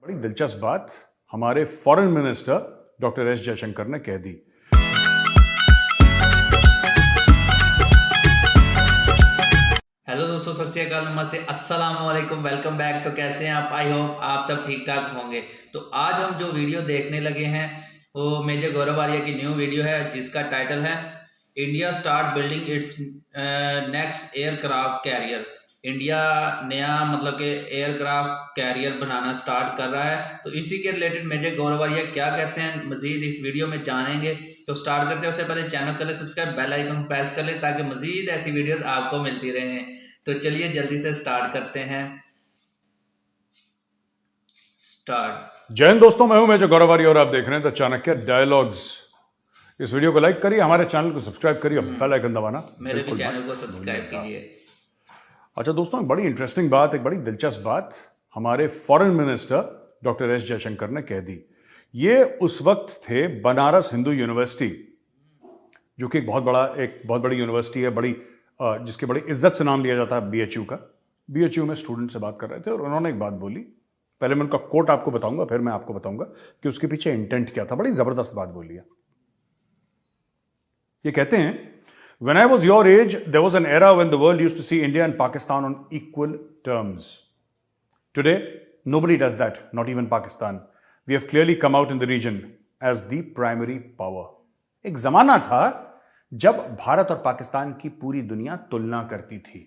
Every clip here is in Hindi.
बड़ी दिलचस्प बात हमारे foreign minister doctor S Jaishankar ने कह दी। हेलो दोस्तों, सत श्री अकाल, नमस्ते, अस्सलाम वालेकुम, वेलकम बैक। तो कैसे हैं आप? आई होप आप सब ठीक ठाक होंगे। तो आज हम जो वीडियो देखने लगे हैं वो मेजर गौरव आर्या की न्यू वीडियो है जिसका टाइटल है India start building it's next aircraft carrier. India नया मतलब कि एयरक्राफ्ट कैरियर बनाना स्टार्ट कर रहा है। तो इसी के रिलेटेड मेजर गौरव आर्या क्या कहते हैं मजीद इस वीडियो में जानेंगे। तो स्टार्ट करते हैं। उससे पहले चैनल कर ले सब्सक्राइब, बेल आइकन प्रेस कर ले ताकि मजीद ऐसी वीडियोस आपको मिलती रहें। तो चलिए जल्दी से स्टार्ट करते हैं। स्टार्ट। जय हिंद दोस्तों, मैं हूं मेजर गौरव आर्या और आप देख रहे हैं द चाणक्य डायलॉग्स। इस वीडियो को लाइक करिए, हमारे चैनल को सब्सक्राइब करिए, बेल आइकन दबाना मेरे भी चैनल को सब्सक्राइब कीजिए। अच्छा दोस्तों, एक बड़ी इंटरेस्टिंग बात, एक बड़ी दिलचस्प बात हमारे foreign minister doctor S Jaishankar ने कह दी। ये उस वक्त थे बनारस हिंदू यूनिवर्सिटी, जो कि एक बहुत बड़ी यूनिवर्सिटी है, जिसकी बड़ी इज्जत से नाम लिया जाता है बीएचयू का। बीएचयू में स्टूडेंट से बात कर रहे थे और उन्होंने एक बात बोली। पहले मैं उनका कोट आपको बताऊंगा, फिर मैं आपको बताऊंगा कि उसके पीछे इंटेंट क्या था। बड़ी जबरदस्त बात बोली है। ये कहते हैं, When I was your age, there was an era when the world used to see India and Pakistan on equal terms. Today, nobody does that, not even Pakistan. We have clearly come out in the region as the primary power. एक जमाना था जब भारत और पाकिस्तान की पूरी दुनिया तुलना करती थी,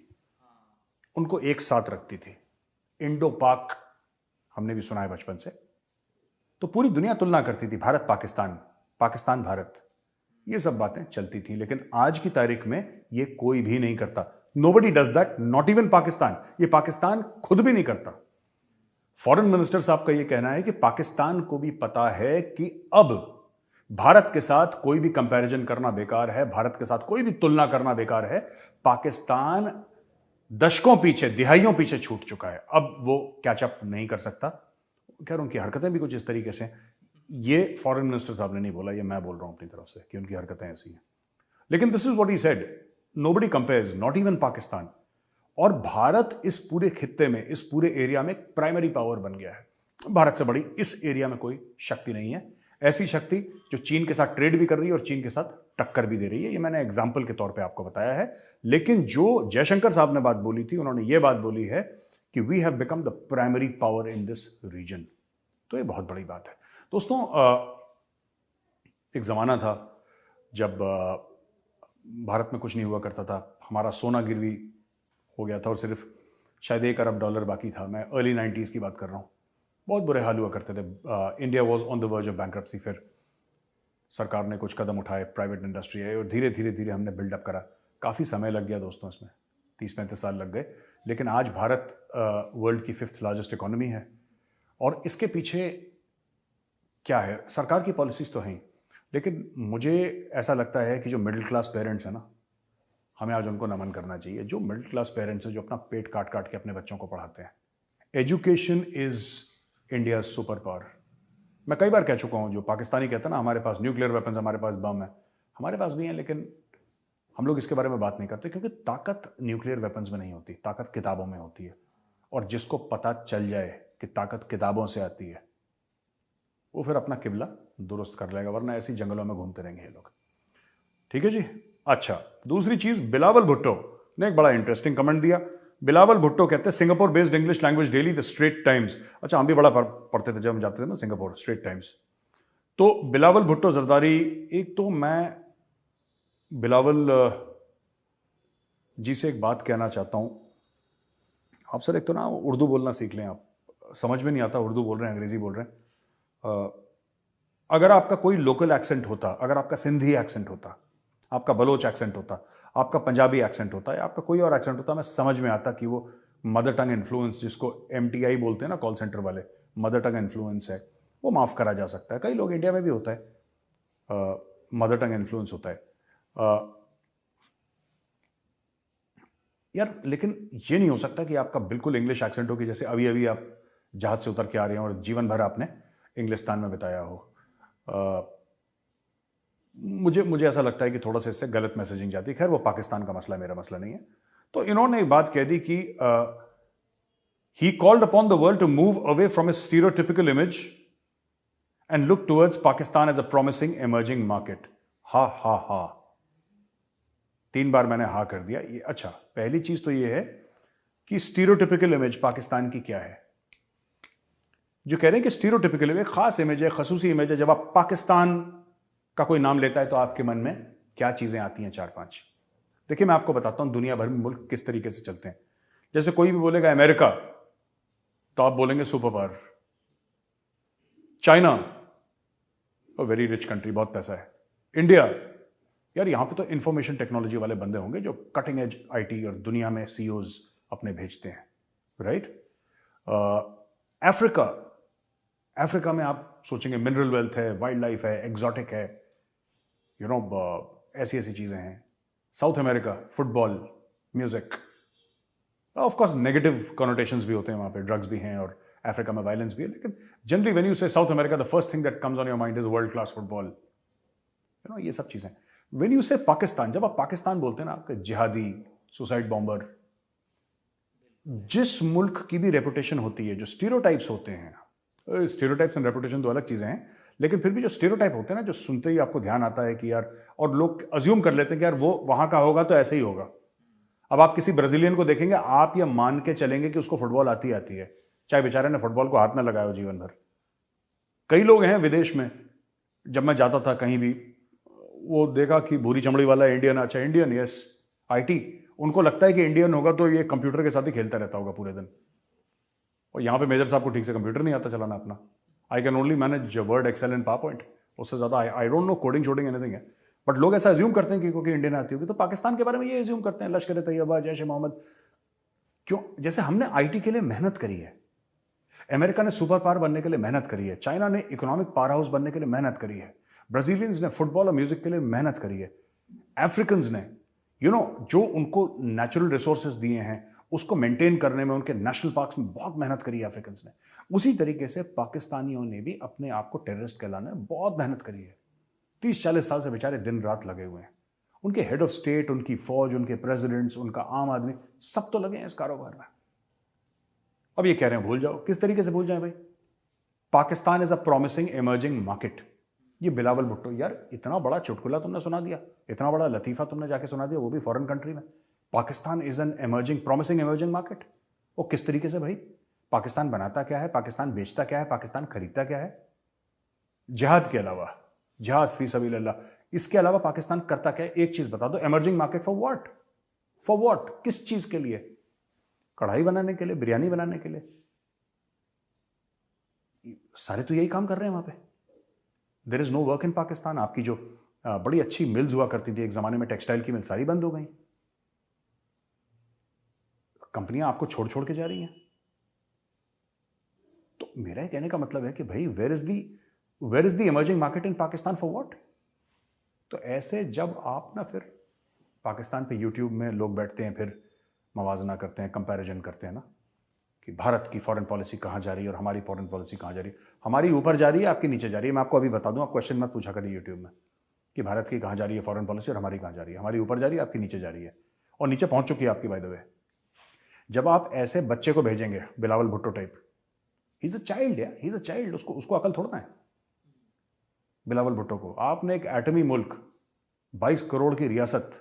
उनको एक साथ रखती थी। इंडो पाक हमने भी सुना है बचपन से। तो पूरी दुनिया तुलना करती थी, भारत पाकिस्तान, पाकिस्तान भारत, ये सब बातें चलती थी। लेकिन आज की तारीख में ये कोई भी नहीं करता। Nobody does that, not even Pakistan. ये पाकिस्तान खुद भी नहीं करता। फॉरेन मिनिस्टर साहब का ये कहना है कि पाकिस्तान को भी पता है कि अब भारत के साथ कोई भी कंपैरिजन करना बेकार है, भारत के साथ कोई भी तुलना करना बेकार है। पाकिस्तान दशकों पीछे, दिहाइयों पीछे छूट चुका है, अब वो कैचअप नहीं कर सकता। खैर, उनकी हरकतें भी कुछ इस तरीके से, ये फॉरेन मिनिस्टर साहब ने नहीं बोला, ये मैं बोल रहा हूं अपनी तरफ से कि उनकी हरकतें ऐसी हैं। लेकिन this is what he said, nobody compares, not even Pakistan. और भारत इस पूरे खित्ते में, इस पूरे एरिया में प्राइमरी पावर बन गया है। भारत से बड़ी इस एरिया में कोई शक्ति नहीं है, ऐसी शक्ति जो चीन के साथ ट्रेड भी कर रही है और चीन के साथ टक्कर भी दे रही है। ये मैंने एग्जाम्पल के तौर पर आपको बताया है। लेकिन जो जयशंकर साहब ने बात बोली थी, उन्होंने ये बात बोली है कि we have become the primary power in this region. तो ये बहुत बड़ी बात है दोस्तों। एक ज़माना था जब भारत में कुछ नहीं हुआ करता था। हमारा सोना गिरवी हो गया था और सिर्फ शायद $1 अरब बाकी था। मैं अर्ली 90s की बात कर रहा हूँ। बहुत बुरे हाल हुआ करते थे। India was on the verge of bankruptcy. फिर सरकार ने कुछ कदम उठाए, प्राइवेट इंडस्ट्री है, और धीरे धीरे धीरे हमने बिल्डअप करा। काफ़ी समय लग गया दोस्तों, इसमें 30-35 साल लग गए। लेकिन आज भारत वर्ल्ड की 5th लार्जेस्ट इकोनॉमी है। और इसके पीछे क्या है? सरकार की पॉलिसीज तो हैं, लेकिन मुझे ऐसा लगता है कि जो मिडिल क्लास पेरेंट्स हैं ना, हमें आज उनको नमन करना चाहिए। जो मिडिल क्लास पेरेंट्स हैं, जो अपना पेट काट काट के अपने बच्चों को पढ़ाते हैं। Education is India super power. मैं कई बार कह चुका हूं, जो पाकिस्तानी कहते हैं ना हमारे पास न्यूक्लियर वेपन्स, हमारे पास बम है, हमारे पास भी हैं, लेकिन हम लोग इसके बारे में बात नहीं करते क्योंकि ताकत न्यूक्लियर वेपन्स में नहीं होती, ताकत किताबों में होती है। और जिसको पता चल जाए कि ताकत किताबों से आती है, वो फिर अपना किबला दुरुस्त कर लेगा, वरना ऐसी जंगलों में घूमते रहेंगे ये लोग। ठीक है जी। अच्छा, दूसरी चीज, बिलावल भुट्टो ने एक बड़ा इंटरेस्टिंग कमेंट दिया। बिलावल भुट्टो कहते हैं, Singapore based English language daily the Straits Times. अच्छा, हम भी बड़ा पढ़ते थे जब हम जाते थे ना सिंगापुर, स्ट्रेट टाइम्स। तो बिलावल भुट्टो जरदारी, एक तो मैं बिलावल जी से एक बात कहना चाहता हूं। आप सर एक तो ना उर्दू बोलना सीख लें। आप समझ में नहीं आता उर्दू बोल रहे हैं, अंग्रेजी बोल रहे हैं। अगर आपका कोई लोकल एक्सेंट होता, अगर आपका सिंधी एक्सेंट होता, आपका बलोच एक्सेंट होता, आपका पंजाबी एक्सेंट होता, या आपका कोई और एक्सेंट होता, मैं समझ में आता कि वो मदर टंग इन्फ्लुएंस, जिसको MTI बोलते हैं ना कॉल सेंटर वाले, मदर टंग इन्फ्लुएंस है, वो माफ़ करा जा सकता है। कई लोग इंडिया में भी होता है, मदर टंग इन्फ्लुएंस होता है यार। लेकिन ये नहीं हो सकता कि आपका बिल्कुल इंग्लिश एक्सेंट हो, कि जैसे अभी अभी आप जहाज से उतर के आ रहे हैं और जीवन भर आपने इंग्लिस्तान में बिताया हो। मुझे ऐसा लगता है कि थोड़ा सा इससे गलत मैसेजिंग जाती है। खैर, वो पाकिस्तान का मसला, मेरा मसला नहीं है। तो इन्होंने एक बात कह दी कि He called upon the world to move away from its stereotypical image and look towards Pakistan as a promising emerging market. हा हा हा, 3 बार मैंने हा कर दिया। ये अच्छा, पहली चीज तो ये है कि स्टीरियोटिपिकल इमेज पाकिस्तान की क्या है। जो कह रहे हैं कि स्टीरियोटिपिकल इमेज खास इमेज है, खसूसी इमेज है। जब आप पाकिस्तान का कोई नाम लेता है तो आपके मन में क्या चीजें आती हैं? 4-5 देखिए, मैं आपको बताता हूं दुनिया भर में मुल्क किस तरीके से चलते हैं। जैसे कोई भी बोलेगा अमेरिका तो आप बोलेंगे super power. China, very rich country, बहुत पैसा है। इंडिया, यार यहां पे तो इंफॉर्मेशन टेक्नोलॉजी वाले बंदे होंगे जो कटिंग एज आईटी और दुनिया में सीईओज अपने भेजते हैं, राइट। अफ्रीका, अफ्रीका में आप सोचेंगे मिनरल वेल्थ है, वाइल्ड लाइफ है, एग्जॉटिक है, यू नो, ऐसी ऐसी चीजें हैं। South America, football, music, of course negative connotations भी होते हैं वहां पे, ड्रग्स भी हैं और अफ्रीका में वायलेंस भी है, लेकिन जनरली व्हेन यू से south America the first thing that comes on your mind is world class football, you know, ये सब चीजें। व्हेन यू से पाकिस्तान, जब आप पाकिस्तान बोलते हैं ना, आपके जिहादी, सुसाइड बॉम्बर, जिस मुल्क की भी रेपुटेशन होती है, जो स्टीरियोटाइप्स होते हैं, स्टीरियोटाइप्स एंड रेपुटेशन दो अलग चीजें हैं, लेकिन फिर भी जो स्टीरियोटाइप होते हैं ना, जो सुनते ही आपको ध्यान आता है कि यार, और लोग अज्यूम कर लेते हैं कि यार वो वहां का होगा तो ऐसे ही होगा। अब आप किसी ब्राजीलियन को देखेंगे, आप ये मान के चलेंगे कि उसको फुटबॉल आती है, चाहे बेचारे ने फुटबॉल को हाथ ना लगाया हो जीवन भर। कई लोग हैं विदेश में, जब मैं जाता था कहीं भी, वो देखा कि भूरी चमड़ी वाला इंडियन, अच्छा इंडियन, यस, आईटी, उनको लगता है कि इंडियन होगा तो ये कंप्यूटर के साथ ही खेलता रहता होगा पूरे दिन। और यहां पे मेजर साहब को ठीक से कंप्यूटर नहीं आता चलाना अपना। I can only manage Word, Excel and PowerPoint, उससे ज्यादा आई डोंट नो कोडिंग शोडिंग एनीथिंग है। बट लोग ऐसा अज्यूम करते हैं कि क्योंकि इंडियन आती होगी। तो पाकिस्तान के बारे में ये अज्यूम करते हैं, लश्कर तैयबा, जैश ए मोहम्मद। क्यों? जैसे हमने आईटी के लिए मेहनत करी है, अमेरिका ने सुपर पावर बनने के लिए मेहनत करी है, चाइना ने इकोनॉमिक पावर हाउस बनने के लिए मेहनत करी है, ब्राजीलियंस ने फुटबॉल और म्यूजिक के लिए मेहनत करी है, अफ्रीकन्स ने, यू नो, जो उनको नेचुरल रिसोर्सेज दिए हैं उसको मेंटेन करने में, उनके नेशनल पार्क्स में बहुत मेहनत करी है अफ्रीकन्स ने। उसी तरीके से पाकिस्तानियों ने भी अपने आप को टेररिस्ट कहलाने में बहुत मेहनत करी है। 30-40 साल से बेचारे दिन रात लगे हुए हैं। उनके हेड ऑफ स्टेट, उनकी फौज, उनके प्रेसिडेंट्स, उनका आम आदमी, सब तो लगे हैं इस कारोबार में। अब ये कह रहे हैं भूल जाओ। किस तरीके से भूल जाए भाई? Pakistan is a promising emerging market. ये बिलावल भुट्टो, यार इतना बड़ा चुटकुला तुमने सुना दिया, इतना बड़ा लतीफा तुमने जाके सुना दिया, वो भी फॉरेन कंट्री में। Pakistan is an emerging, promising emerging market. वो किस तरीके से भाई? पाकिस्तान बनाता क्या है, पाकिस्तान बेचता क्या है, पाकिस्तान खरीदता क्या है? जिहाद के अलावा, जिहाद फी सबीलिल्लाह, इसके अलावा पाकिस्तान करता क्या है? एक चीज बता दो, emerging market for what? For what? किस चीज के लिए? कढ़ाई बनाने के लिए, बिरयानी बनाने के लिए? सारे तो यही काम कर रहे हैं वहां पे। There is no work in Pakistan. आपकी जो बड़ी अच्छी मिल्स हुआ करती थी एक जमाने में, टेक्सटाइल की मिल, सारी बंद हो गई। कंपनियां आपको छोड़ छोड़ के जा रही हैं। तो मेरा कहने का मतलब है कि भाई, where is the emerging market in Pakistan for what? तो ऐसे जब आप ना, फिर पाकिस्तान पे यूट्यूब में लोग बैठते हैं, फिर मवाजना करते हैं, कंपैरिजन करते हैं ना, कि भारत की फॉरेन पॉलिसी कहां जा रही है और हमारी फॉरेन पॉलिसी कहां जा रही है। हमारी ऊपर जा रही है, आपकी नीचे जा रही है। मैं आपको अभी बता दूं, आप क्वेश्चन मत पूछा करिए यूट्यूब में कि भारत की कहां जा रही है फॉरेन पॉलिसी और हमारी कहां जा रही है। हमारी ऊपर जा रही है, आपकी नीचे जा रही है, और नीचे पहुंच चुकी है आपकी, बाय द वे। जब आप ऐसे बच्चे को भेजेंगे, Bilawal Bhutto type, he is a child, या ही इज अ चाइल्ड, उसको अकल थोड़ा है। बिलावल भुट्टो को आपने एक एटमी मुल्क, 22 करोड़ की रियासत,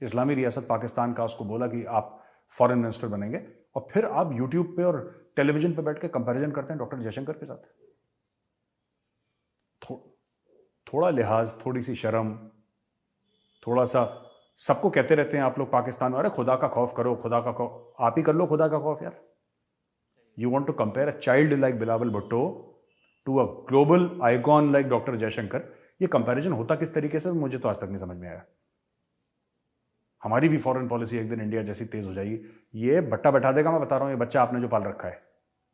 इस्लामी रियासत पाकिस्तान का, उसको बोला कि आप फॉरेन मिनिस्टर बनेंगे, और फिर आप यूट्यूब पे और टेलीविजन पे बैठ के कंपैरिजन करते हैं डॉक्टर जयशंकर के साथ। थोड़ा लिहाज, थोड़ी सी शर्म, थोड़ा सा, सबको कहते रहते हैं आप लोग पाकिस्तान में, अरे खुदा का खौफ करो, खुदा का खौफ। आप ही कर लो खुदा का खौफ यार। You want to compare a child like Bilawal Bhutto to a global icon like doctor Jaishankar. ये कंपैरिजन होता किस तरीके से, मुझे तो आज तक नहीं समझ में आया। हमारी भी फॉरेन पॉलिसी एक दिन इंडिया जैसी तेज हो जाएगी। ये बट्टा बैठा देगा, मैं बता रहा हूं। ये बच्चा आपने जो पाल रखा है,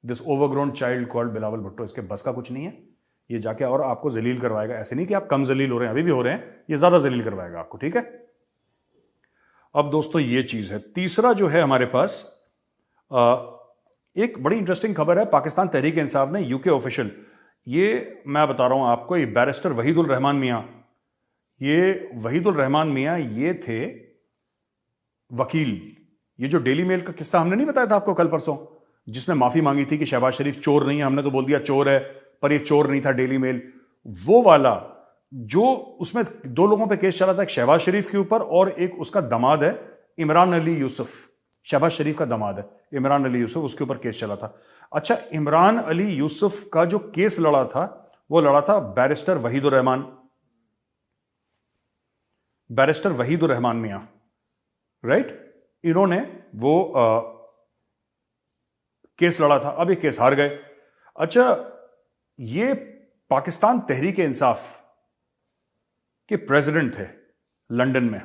this overgrown child called Bilawal Bhutto, इसके बस का कुछ नहीं है। ये जाके और आपको जलील करवाएगा। ऐसे नहीं कि आप कम जलील हो रहे हैं, अभी भी हो रहे हैं, ये ज्यादा जलील करवाएगा आपको, ठीक है। अब दोस्तों ये चीज है। तीसरा जो है हमारे पास, एक बड़ी इंटरेस्टिंग खबर है। पाकिस्तान तहरीक इंसाफ ने यूके ऑफिशियल, ये मैं बता रहा हूं आपको, ये बैरिस्टर वहीदुल रहमान मियां, ये वहीदुल रहमान मियां ये थे वकील। ये जो डेली मेल का किस्सा हमने नहीं बताया था आपको कल परसों, जिसने माफी मांगी थी कि शहबाज शरीफ चोर नहीं है, हमने तो बोल दिया चोर है, पर ये चोर नहीं था, डेली मेल, वो वाला जो उसमें दो लोगों पे केस चला था, एक शहबाज शरीफ के ऊपर और एक उसका दामाद है इमरान अली यूसुफ। शहबाज शरीफ का दामाद है इमरान अली यूसुफ, उसके ऊपर केस चला था। अच्छा, इमरान अली यूसुफ का जो केस लड़ा था वो लड़ा था बैरिस्टर वहीदुर रहमान मियां, राइट। इन्होंने वो केस लड़ा था, अब ये केस हार गए। अच्छा, ये पाकिस्तान तहरीक इंसाफ के प्रेसिडेंट थे लंदन में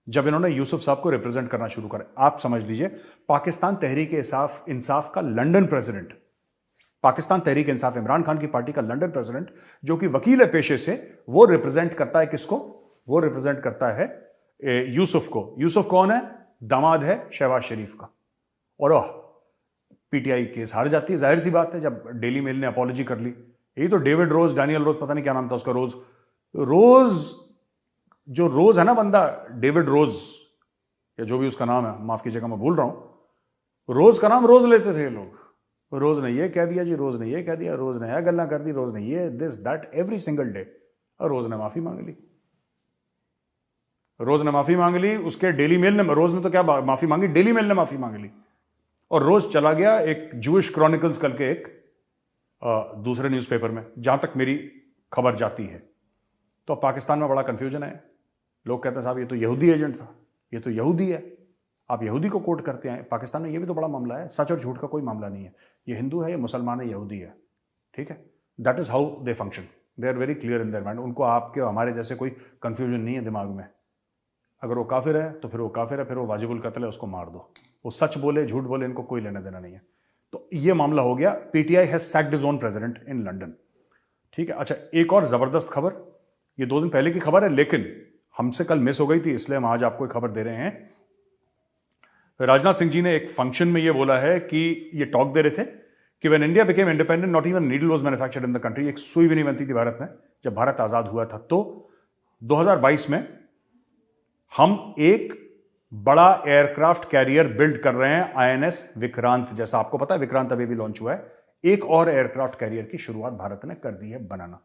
जब इन्होंने यूसुफ साहब को रिप्रेजेंट करना शुरू करा। आप समझ लीजिए, पाकिस्तान तहरीक इंसाफ का लंदन प्रेसिडेंट, पाकिस्तान तहरीक इंसाफ इमरान खान की पार्टी का लंदन प्रेसिडेंट, जो कि वकील है पेशे से, वो रिप्रेजेंट करता है किसको? वो रिप्रेजेंट करता है यूसुफ को। यूसुफ कौन है? दामाद है शहबाज शरीफ का। और पीटीआई केस हार जाती है, जाहिर सी बात है, जब डेली मेल ने अपॉलॉजी कर ली। यही तो डेविड रोज, डैनियल रोज, पता नहीं क्या नाम था उसका, रोज है ना बंदा, डेविड रोज या जो भी उसका नाम है, माफ कीजिएगा मैं भूल रहा हूं। रोज का नाम रोज लेते थे लोग। रोज ने ये कह दिया जी, रोज ने ये कह दिया, रोज ने यह गल्ला कर दी, रोज ने ये this that every single day. और रोज ने माफी मांग ली, उसके डेली मेल ने, रोज ने तो क्या माफी मांगी, डेली मेल ने माफी मांग ली। और रोज चला गया एक जूइश क्रॉनिकल्स कल के एक दूसरे न्यूज़पेपर में, जहां तक मेरी खबर जाती है। तो अब पाकिस्तान में बड़ा कंफ्यूजन है। लोग कहते हैं साहब ये तो यहूदी एजेंट था, ये तो यहूदी है, आप यहूदी को कोट करते हैं। पाकिस्तान में ये भी तो बड़ा मामला है, सच और झूठ का कोई मामला नहीं है। ये हिंदू है, ये मुसलमान है, यहूदी है, ठीक है। That is how they function, they are very clear in their mind. उनको आपके हमारे जैसे कोई कंफ्यूजन नहीं है दिमाग में। अगर वो काफिर है तो फिर वो काफिर है, फिर वो वाजिबुल कत्ल है, उसको मार दो। वो सच बोले झूठ बोले, इनको कोई लेना देना नहीं है। तो ये मामला हो गया। PTI has sacked his own president in London, ठीक है। अच्छा, एक और जबरदस्त खबर, ये 2 दिन पहले की खबर है, लेकिन हमसे कल मिस हो गई थी, इसलिए हम आज आपको एक खबर दे रहे हैं। राजनाथ सिंह जी ने एक फंक्शन में ये बोला है कि ये टॉक दे रहे थे कि when India became independent not even needle was manufactured in the country. एक सुई भी नहीं बनती थी भारत में जब भारत आजाद हुआ था। तो 2022 में हम एक बड़ा एयरक्राफ्ट कैरियर बिल्ड कर रहे हैं, आईएनएस विक्रांत। जैसा आपको पता है, विक्रांत अभी भी लॉन्च हुआ है। एक और एयरक्राफ्ट कैरियर की शुरुआत भारत ने कर दी है बनाना।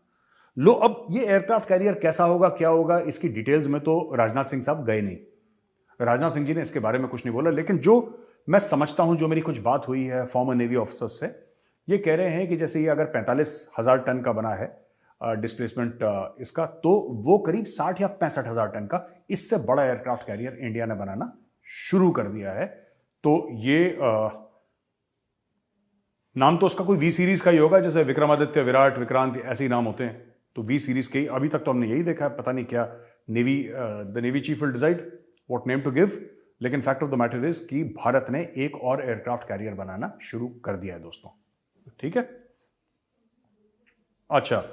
लो, अब ये एयरक्राफ्ट कैरियर कैसा होगा, क्या होगा, इसकी डिटेल्स में तो राजनाथ सिंह साहब गए नहीं। राजनाथ सिंह जी ने इसके बारे में कुछ नहीं बोला। लेकिन जो मैं समझता हूं, जो मेरी कुछ बात हुई है फॉर्मर नेवी ऑफिसर्स से, ये कह रहे हैं कि जैसे ये अगर 45,000 टन का बना है डिस्प्लेसमेंट इसका, तो वो करीब 60 या 65,000 टन का इससे बड़ा एयरक्राफ्ट कैरियर इंडिया ने बनाना शुरू कर दिया है। तो ये नाम तो उसका कोई वी सीरीज का ही होगा, जैसे विक्रमादित्य, विराट, विक्रांत, ऐसे ही नाम होते हैं। तो वी सीरीज के अभी तक तो हमने यही देखा है, पता नहीं क्या navy, the navy chief will decide what name to give. लेकिन fact of the matter is कि भारत ने एक और एयरक्राफ्ट कैरियर बनाना शुरू कर दिया है दोस्तों, ठीक है। अच्छा,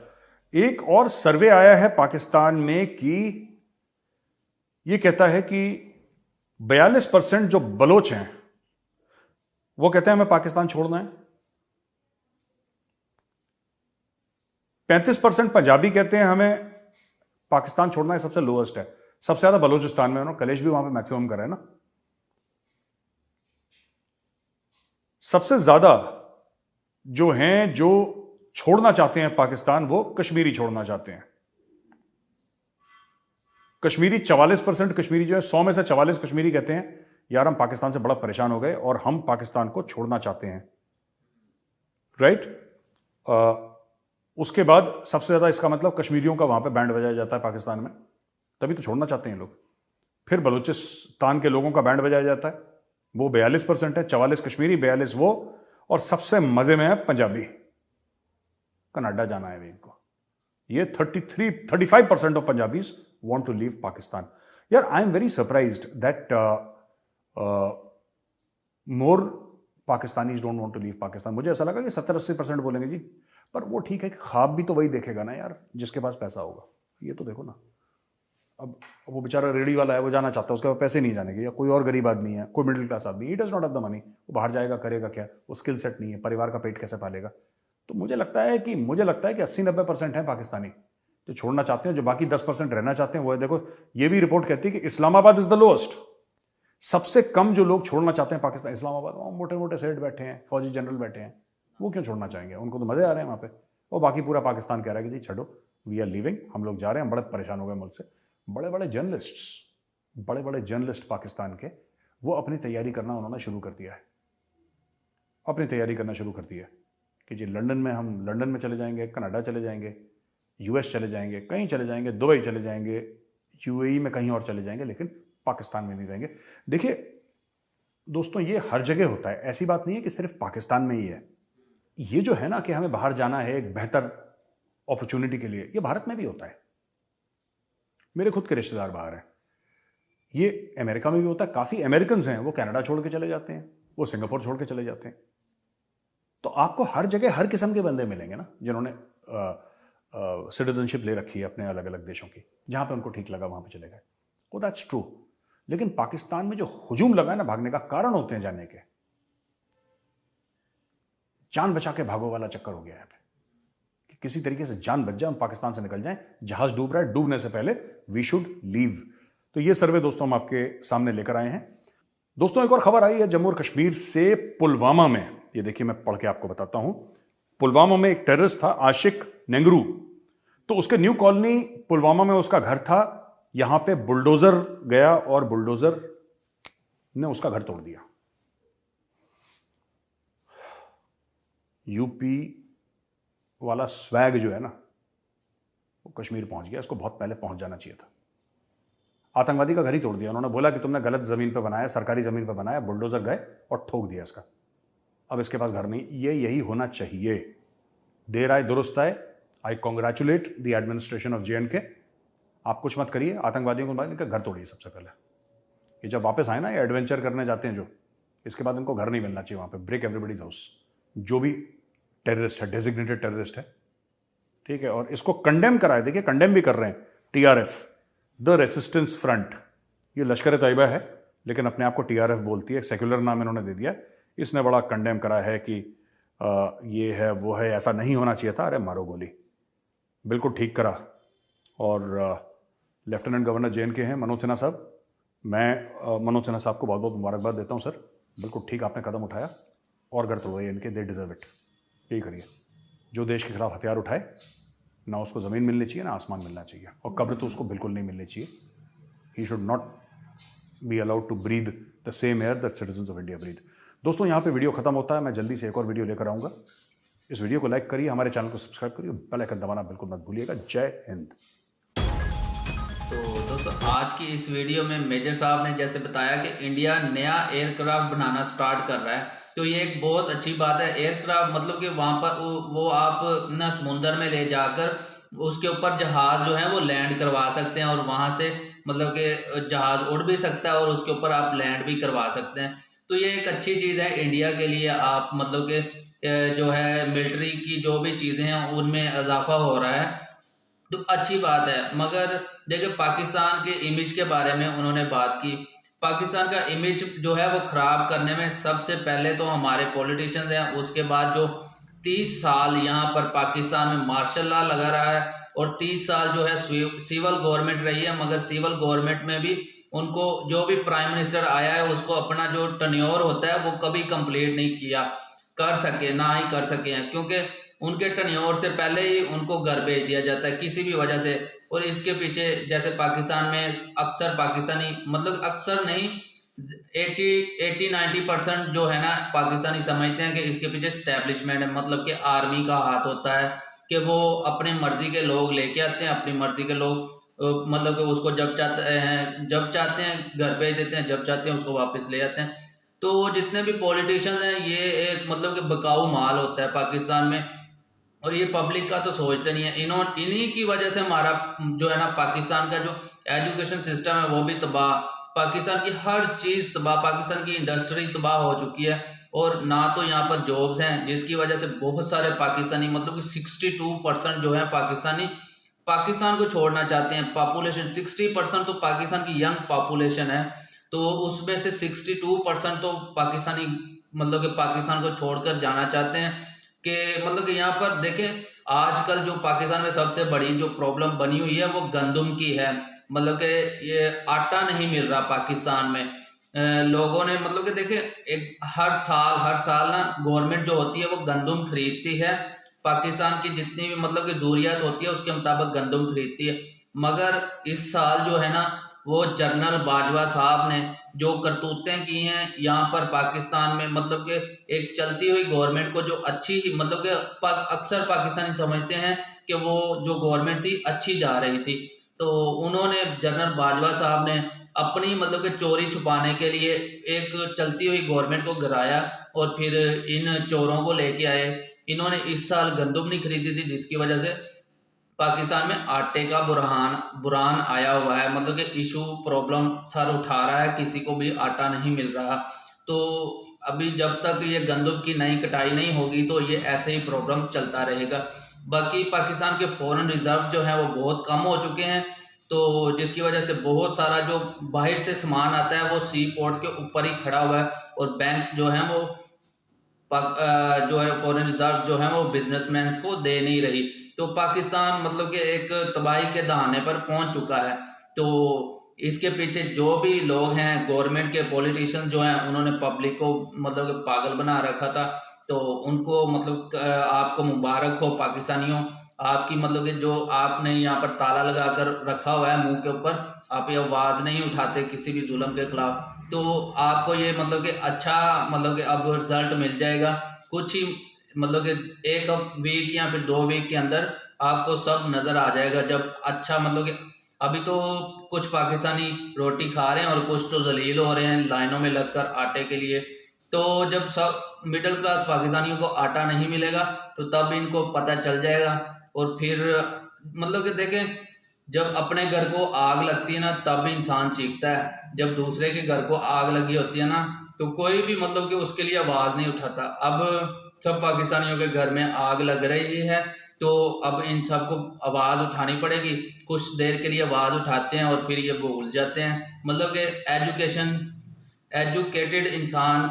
एक और सर्वे आया है पाकिस्तान में कि यह कहता है कि 42% जो बलोच हैं वो कहते हैं हमें पाकिस्तान छोड़ना है। 35% पंजाबी कहते हैं हमें पाकिस्तान छोड़ना है, सबसे लोएस्ट है। सबसे ज्यादा बलोचिस्तान में है ना, कलेश भी वहां पे मैक्सिमम कर रहे हैं ना। सबसे ज्यादा जो हैं, जो छोड़ना चाहते हैं पाकिस्तान, वो कश्मीरी छोड़ना चाहते हैं। कश्मीरी 44%, कश्मीरी जो है 100 में से 44 कश्मीरी कहते हैं यार हम पाकिस्तान से बड़ा परेशान हो गए और हम पाकिस्तान को छोड़ना चाहते हैं, राइट। उसके बाद सबसे ज्यादा इसका मतलब कश्मीरियों का वहां पे बैंड बजाया जाता है पाकिस्तान में, तभी तो छोड़ना चाहते हैं लोग। फिर बलूचिस्तान के लोगों का बैंड बजाया जाता है, वो 42% है, 44 कश्मीरी, 42 वो, और सबसे मजे में है पंजाबी। कनाडा जाना है इनको। ये 35% of Punjabis want to leave Pakistan. यार, I am very surprised that more Pakistanis don't want to leave Pakistan. मुझे ऐसा लगा कि 70-80% बोलेंगे जी, पर वो ठीक है, ख्वाब भी तो वही देखेगा ना यार जिसके पास पैसा होगा। ये तो देखो ना, अब वो बेचारा रेडी वाला है, वो जाना चाहता है, उसके पास पैसे नहीं जाने के, या कोई और गरीब आदमी है, कोई मिडिल क्लास आदमी, he does not have the money, वो बाहर जाएगा करेगा क्या, वो स्किल सेट नहीं है, परिवार का पेट कैसे पालेगा। तो मुझे लगता है कि 80-90% है पाकिस्तानी जो छोड़ना चाहते हैं, जो बाकी 10% रहना चाहते हैं। वो है, देखो ये भी रिपोर्ट कहती है कि इस्लामाबाद इज द लोएस्ट, सबसे कम जो लोग छोड़ना चाहते हैं पाकिस्तान, इस्लामाबाद, वहाँ मोटे मोटे सेठ बैठे हैं, फौजी जनरल बैठे हैं, वो क्यों छोड़ना चाहेंगे? उनको तो मजे आ रहे हैं वहाँ पे। और बाकी पूरा पाकिस्तान कह रहा है कि जी छोड़ो, वी आर लीविंग, हम लोग जा रहे हैं, हम बड़े परेशान हो गए मुल्क से। बड़े बड़े जर्नलिस्ट पाकिस्तान के, वो अपनी तैयारी करना उन्होंने शुरू कर दिया है, अपनी तैयारी करना शुरू कर दिया है कि जी लंदन में, हम लंदन में चले जाएंगे, कनाडा चले जाएंगे, यूएस चले जाएंगे, कहीं चले जाएंगे, दुबई चले जाएंगे, यूएई में कहीं और चले जाएंगे, लेकिन पाकिस्तान में नहीं रहेंगे। देखिए दोस्तों, ये हर जगह होता है, ऐसी बात नहीं है कि सिर्फ पाकिस्तान में ही है। ये जो है ना कि हमें बाहर जाना है एक बेहतर अपॉर्चुनिटी के लिए, ये भारत में भी होता है। मेरे खुद के रिश्तेदार बाहर हैं, ये अमेरिका में भी होता है। काफी अमेरिकन हैं, वो कनाडा छोड़ के चले जाते हैं, वो सिंगापुर छोड़ के चले जाते हैं। तो आपको हर जगह हर किस्म के बंदे मिलेंगे ना, जिन्होंने सिटीजनशिप ले रखी है अपने अलग अलग देशों की, जहां पे उनको ठीक लगा वहां पे चले गए। वो दैट्स ट्रू। लेकिन पाकिस्तान में जो हुजूम लगा है ना, भागने का कारण होते हैं जाने के, जान बचा के भागो वाला चक्कर हो गया है कि किसी तरीके से जान बच जाए, हम पाकिस्तान से निकल जाएं। जहाज डूब रहा है, डूबने से पहले वी शुड लीव। तो ये सर्वे दोस्तों हम आपके सामने लेकर आए हैं। दोस्तों, एक और खबर आई है जम्मू और कश्मीर से, पुलवामा में। ये देखिए, मैं पढ़ के आपको बताता हूं। पुलवामा में एक टेररिस्ट था, आशिक नेंगरू। तो उसके न्यू कॉलोनी पुलवामा में उसका घर था। यहां पे बुलडोजर गया और बुलडोजर ने उसका घर तोड़ दिया। यूपी वाला स्वैग जो है ना, वो कश्मीर पहुंच गया। इसको बहुत पहले पहुंच जाना चाहिए था। आतंकवादी का घर ही तोड़ दिया। उन्होंने बोला कि तुमने गलत जमीन पे बनाया, सरकारी जमीन पे बनाया, बुलडोजर गए और ठोक दिया इसका। अब इसके पास घर नहीं। ये यही होना चाहिए। देर आए दुरुस्त आए। I congratulate the administration of JNK। आप कुछ मत करिए, आतंकवादियों को इनका घर तोड़िए सबसे पहले। ये जब वापस आए ना, ये एडवेंचर करने जाते हैं जो, इसके बाद इनको घर नहीं मिलना चाहिए वहां पे। Break everybody's house. जो भी टेररिस्ट है, डेजिग्नेटेड टेररिस्ट है, ठीक है, और इसको कंडेम करा है। देखिए, कंडेम भी कर रहे हैं TRF, द रेसिस्टेंस फ्रंट। ये लश्कर तैयबा है, लेकिन अपने आप को TRF बोलती है, सेक्युलर नाम इन्होंने दे दिया। इसने बड़ा कंडेम करा है कि ये है, वो है, ऐसा नहीं होना चाहिए था। अरे मारो गोली, बिल्कुल ठीक करा। और लेफ्टिनेंट गवर्नर JNK हैं मनोज सिन्हा साहब। मैं मनोज सिन्हा साहब को बहुत बहुत मुबारकबाद देता हूं सर। बिल्कुल ठीक आपने कदम उठाया, और घर तोड़वाइए इनके, दे डिजर्व इट। यही करिए। जो देश के खिलाफ हथियार उठाए ना, उसको ज़मीन मिलनी चाहिए ना आसमान मिलना चाहिए, और कब्र तो उसको बिल्कुल नहीं मिलनी चाहिए। He should not be allowed to breathe the same air that citizens of India breathe. दोस्तों, यहाँ पे वीडियो खत्म होता है। मैं जल्दी से एक और वीडियो लेकर आऊँगा। इस वीडियो को लाइक करिए, हमारे चैनल को सब्सक्राइब करिए, बेल आइकन दबाना बिल्कुल मत भूलिएगा। जय हिंद। तो दोस्तों, आज की इस वीडियो में मेजर साहब ने जैसे बताया कि इंडिया नया एयरक्राफ्ट बनाना स्टार्ट कर रहा है, तो ये एक बहुत अच्छी बात है। एयरक्राफ्ट मतलब कि वहाँ पर वो आप ना समुंदर में ले जाकर उसके ऊपर जहाज जो है वो लैंड करवा सकते हैं, और वहाँ से मतलब कि जहाज उड़ भी सकता है और उसके ऊपर आप लैंड भी करवा सकते हैं। तो ये एक अच्छी चीज़ है इंडिया के लिए। आप मतलब कि जो है मिलिट्री की जो भी चीज़ें हैं उनमें इजाफा हो रहा है, तो अच्छी बात है। मगर देखिए, पाकिस्तान के इमेज के बारे में उन्होंने बात की। पाकिस्तान का इमेज जो है वो खराब करने में सबसे पहले तो हमारे पॉलिटिशियंस हैं। उसके बाद जो 30 साल यहाँ पर पाकिस्तान में मार्शल लॉ लगा रहा है, और 30 साल जो है सिविल गवर्नमेंट रही है, मगर सिविल गवर्नमेंट में भी उनको जो भी प्राइम मिनिस्टर आया है उसको अपना जो टन्योर होता है वो कभी कंप्लीट नहीं किया कर सके, ना ही कर सके हैं, क्योंकि उनके टन्योर से पहले ही उनको घर भेज दिया जाता है किसी भी वजह से। और इसके पीछे जैसे पाकिस्तान में अक्सर पाकिस्तानी, मतलब अक्सर नहीं, 80-90% जो है ना पाकिस्तानी समझते हैं कि इसके पीछे स्टैब्लिशमेंट है, मतलब कि आर्मी का हाथ होता है, कि वो अपनी मर्जी के लोग लेके आते हैं, अपनी मर्जी के लोग मतलब कि उसको जब चाहते हैं घर भेज देते हैं, जब चाहते हैं उसको वापस ले जाते हैं। तो जितने भी पॉलिटिशियंस हैं, ये एक मतलब कि बिकाऊ माल होता है पाकिस्तान में, और ये पब्लिक का तो सोचते नहीं है। इन्हीं की वजह से हमारा जो है ना पाकिस्तान का जो एजुकेशन सिस्टम है वो भी तबाह, पाकिस्तान की हर चीज़ तबाह, पाकिस्तान की इंडस्ट्री तबाह हो चुकी है, और ना तो यहाँ पर जॉब्स हैं, जिसकी वजह से बहुत सारे पाकिस्तानी, मतलब कि 62% जो है पाकिस्तानी पाकिस्तान को छोड़ना चाहते हैं। पॉपुलेशन 60% तो पाकिस्तान की यंग पॉपुलेशन है, तो उसमें से 62% तो पाकिस्तानी मतलब कि पाकिस्तान को छोड़कर जाना चाहते हैं। कि मतलब कि यहाँ पर देखें, आजकल जो पाकिस्तान में सबसे बड़ी जो प्रॉब्लम बनी हुई है वो गंदम की है। मतलब कि ये आटा नहीं मिल रहा पाकिस्तान में, लोगों ने मतलब कि देखिए एक हर साल ना गवर्नमेंट जो होती है वो गंदम खरीदती है, पाकिस्तान की जितनी भी मतलब कि ज़रूरियात होती है उसके मुताबिक गंदम खरीदती है। मगर इस साल जो है ना वो जनरल बाजवा साहब ने जो करतूतें की हैं यहाँ पर पाकिस्तान में, मतलब कि एक चलती हुई गवर्नमेंट को जो अच्छी मतलब कि अक्सर पाकिस्तानी समझते हैं कि वो जो गवर्नमेंट थी अच्छी जा रही थी, तो उन्होंने जनरल बाजवा साहब ने अपनी मतलब कि चोरी छुपाने के लिए एक चलती हुई गवर्नमेंट को गिराया और फिर इन चोरों को लेके आए। इन्होंने इस साल गंदम नहीं खरीदी थी जिसकी वजह से पाकिस्तान में आटे का बुरहान आया हुआ है, मतलब कि इशू प्रॉब्लम सर उठा रहा है, किसी को भी आटा नहीं मिल रहा। तो अभी जब तक ये गंदम की नई कटाई नहीं होगी तो ये ऐसे ही प्रॉब्लम चलता रहेगा। बाकी पाकिस्तान के फॉरेन रिजर्व जो है वो बहुत कम हो चुके हैं, तो जिसकी वजह से बहुत सारा जो बाहर से सामान आता है वो सी पोर्ट के ऊपर ही खड़ा हुआ है और बैंक्स जो हैं वो जो है फॉरेन रिजर्व जो है वो बिजनेसमैन को दे नहीं रही। तो पाकिस्तान मतलब कि एक तबाही के दहाने पर पहुंच चुका है। तो इसके पीछे जो भी लोग हैं, गवर्नमेंट के पॉलिटिशियंस जो हैं, उन्होंने पब्लिक को मतलब कि पागल बना रखा था। तो उनको मतलब आपको मुबारक हो पाकिस्तानियों, आपकी मतलब कि जो आपने यहाँ पर ताला लगा कर रखा हुआ है मुंह के ऊपर, आप ये आवाज़ नहीं उठाते किसी भी जुल्म के खिलाफ, तो आपको ये मतलब कि अच्छा मतलब कि अब रिजल्ट मिल जाएगा कुछ ही मतलब कि एक वीक या फिर 2 वीक के अंदर आपको सब नज़र आ जाएगा। जब अच्छा मतलब कि अभी तो कुछ पाकिस्तानी रोटी खा रहे हैं और कुछ तो जलील हो रहे हैं लाइनों में लगकर आटे के लिए। तो जब सब मिडिल क्लास पाकिस्तानियों को आटा नहीं मिलेगा तो तब इनको पता चल जाएगा। और फिर मतलब कि देखें, जब अपने घर को आग लगती है ना तब इंसान चीखता है, जब दूसरे के घर को आग लगी होती है ना तो कोई भी मतलब कि उसके लिए आवाज़ नहीं उठाता। अब सब पाकिस्तानियों के घर में आग लग रही है तो अब इन सबको आवाज़ उठानी पड़ेगी। कुछ देर के लिए आवाज़ उठाते हैं और फिर ये भूल जाते हैं। मतलब कि एजुकेटेड इंसान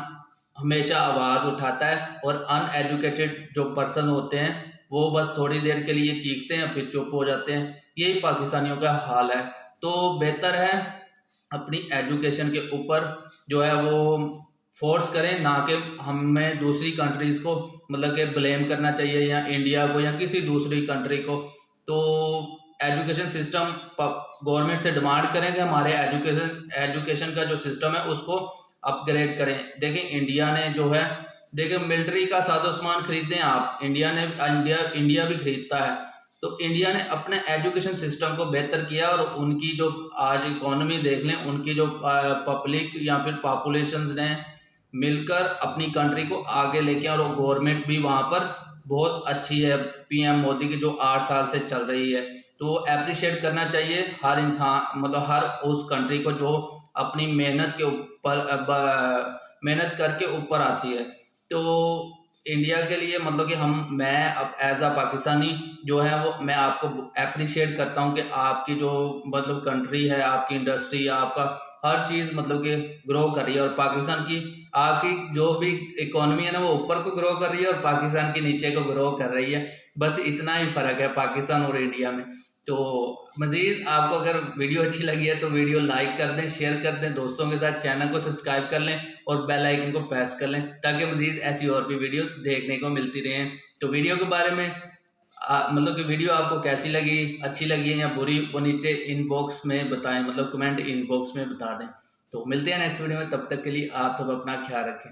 हमेशा आवाज़ उठाता है और अनएजुकेटेड जो पर्सन होते हैं वो बस थोड़ी देर के लिए चीखते हैं फिर चुप हो जाते हैं। यही पाकिस्तानियों का हाल है। तो बेहतर है अपनी एजुकेशन के ऊपर जो है वो फोर्स करें, ना कि हमें दूसरी कंट्रीज़ को मतलब कि ब्लेम करना चाहिए या इंडिया को या किसी दूसरी कंट्री को। तो एजुकेशन सिस्टम गवर्नमेंट से डिमांड करें कि हमारे एजुकेशन का जो सिस्टम है उसको अपग्रेड करें। देखें इंडिया ने जो है, देखिए मिलिट्री का साजो सामान खरीदें आप, इंडिया भी खरीदता है। तो इंडिया ने अपने एजुकेशन सिस्टम को बेहतर किया और उनकी जो आज इकोनॉमी देख लें, उनकी जो पब्लिक या फिर पॉपुलेशन ने मिलकर अपनी कंट्री को आगे लेके और गवर्नमेंट भी वहाँ पर बहुत अच्छी है। पीएम मोदी की जो 8 साल से चल रही है, तो अप्रिशिएट करना चाहिए हर इंसान, मतलब हर उस कंट्री को जो अपनी मेहनत के ऊपर मेहनत करके ऊपर आती है। तो इंडिया के लिए मतलब कि मैं अब एज अ पाकिस्तानी जो है वो मैं आपको अप्रिशिएट करता हूँ कि आपकी जो मतलब कंट्री है, आपकी इंडस्ट्री, आपका हर चीज़ मतलब कि ग्रो कर रही है। और पाकिस्तान की आपकी जो भी इकोनॉमी है ना वो ऊपर को ग्रो कर रही है और पाकिस्तान की नीचे को ग्रो कर रही है। बस इतना ही फ़र्क है पाकिस्तान और इंडिया में। तो मज़ीद आपको अगर वीडियो अच्छी लगी है तो वीडियो लाइक कर दें, शेयर कर दें दोस्तों के साथ, चैनल को सब्सक्राइब कर लें और बेल आइकन को प्रेस कर लें ताकि मज़ीद ऐसी और भी वीडियोस देखने को मिलती रहें। तो वीडियो के बारे में मतलब कि वीडियो आपको कैसी लगी, अच्छी लगी है या बुरी, वो नीचे इनबॉक्स में बताएं, मतलब कमेंट इनबॉक्स में बता दें। तो मिलते हैं नेक्स्ट वीडियो में, तब तक के लिए आप सब अपना ख्याल रखें।